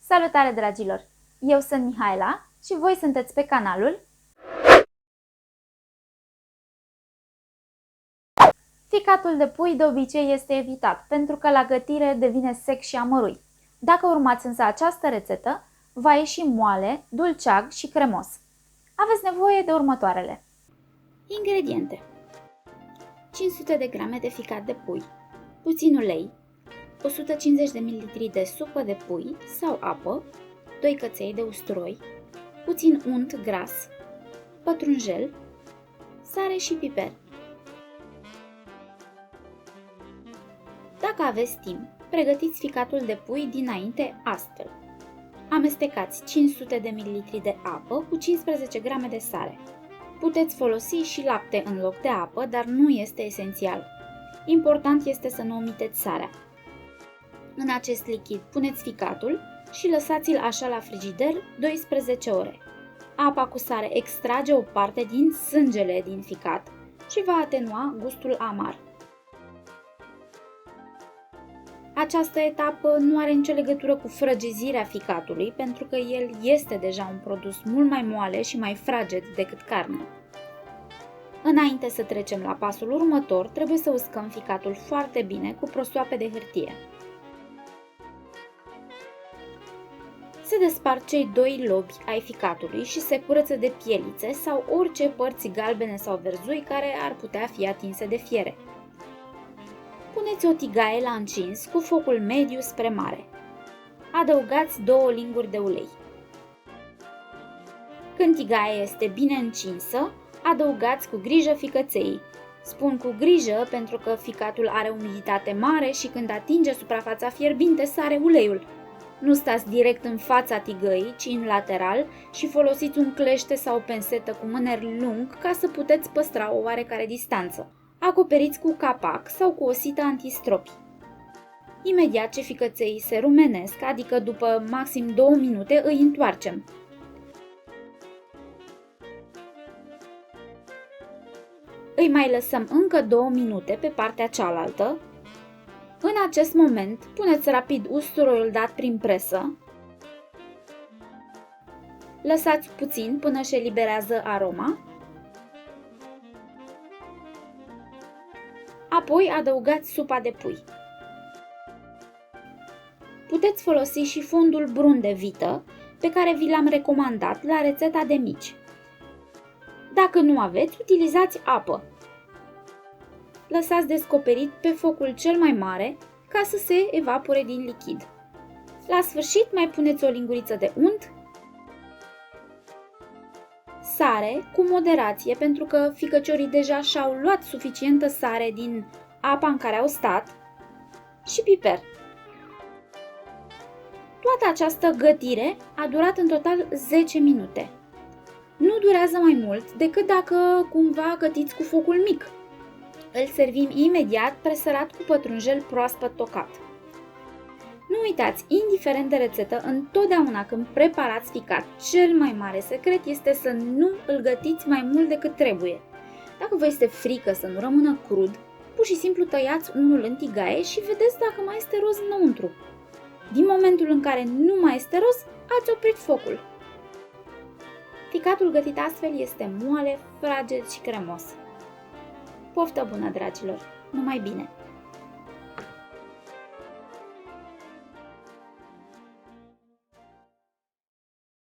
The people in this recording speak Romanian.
Salutare, dragilor! Eu sunt Mihaela și voi sunteți pe canalul Ficatul de pui de obicei este evitat pentru că la gătire devine sec și amărui. Dacă urmați însă această rețetă, va ieși moale, dulceag și cremos. Aveți nevoie de următoarele. Ingrediente: 500 de grame de ficat de pui, puțin ulei, 150 de ml de supă de pui sau apă, 2 căței de usturoi, puțin unt gras, pătrunjel, sare și piper. Dacă aveți timp, pregătiți ficatul de pui dinainte astfel. Amestecați 500 de ml de apă cu 15 grame de sare. Puteți folosi și lapte în loc de apă, dar nu este esențial. Important este să nu omiteți sarea. În acest lichid puneți ficatul și lăsați-l așa la frigider 12 ore. Apa cu sare extrage o parte din sângele din ficat și va atenua gustul amar. Această etapă nu are nicio legătură cu frăgezirea ficatului, pentru că el este deja un produs mult mai moale și mai fraged decât carnea. Înainte să trecem la pasul următor, trebuie să uscăm ficatul foarte bine cu prosoape de hârtie. Se despart cei doi lobi ai ficatului și se curăță de pielițe sau orice părți galbene sau verzui care ar putea fi atinse de fiere. Puneți o tigaie la încins cu focul mediu spre mare. Adăugați 2 linguri de ulei. Când tigaia este bine încinsă, adăugați cu grijă ficăței. Spun cu grijă pentru că ficatul are umiditate mare și când atinge suprafața fierbinte sare uleiul. Nu stați direct în fața tigăii, ci în lateral și folosiți un clește sau o pensetă cu mâner lung ca să puteți păstra o oarecare distanță. Acoperiți cu capac sau cu o sită antistropi. Imediat ce ficăței se rumenesc, adică după maxim 2 minute, îi întoarcem. Îi mai lăsăm încă 2 minute pe partea cealaltă. În acest moment, puneți rapid usturoiul dat prin presă. Lăsați puțin până își eliberează aroma. Apoi adăugați supa de pui. Puteți folosi și fondul brun de vită pe care vi l-am recomandat la rețeta de mici. Dacă nu aveți, utilizați apă. Lăsați descoperit pe focul cel mai mare ca să se evapore din lichid. La sfârșit mai puneți o linguriță de unt, sare cu moderație pentru că ficăciorii deja și-au luat suficientă sare din apa în care au stat și piper. Toată această gătire a durat în total 10 minute. Nu durează mai mult decât dacă cumva gătiți cu focul mic. Îl servim imediat presărat cu pătrunjel proaspăt tocat. Nu uitați, indiferent de rețetă, întotdeauna când preparați ficat, cel mai mare secret este să nu îl gătiți mai mult decât trebuie. Dacă vă este frică să nu rămână crud, pur și simplu tăiați unul în tigaie și vedeți dacă mai este roz înăuntru. Din momentul în care nu mai este roz, ați oprit focul. Ficatul gătit astfel este moale, fraged și cremos. Poftă bună, dragilor! Numai bine!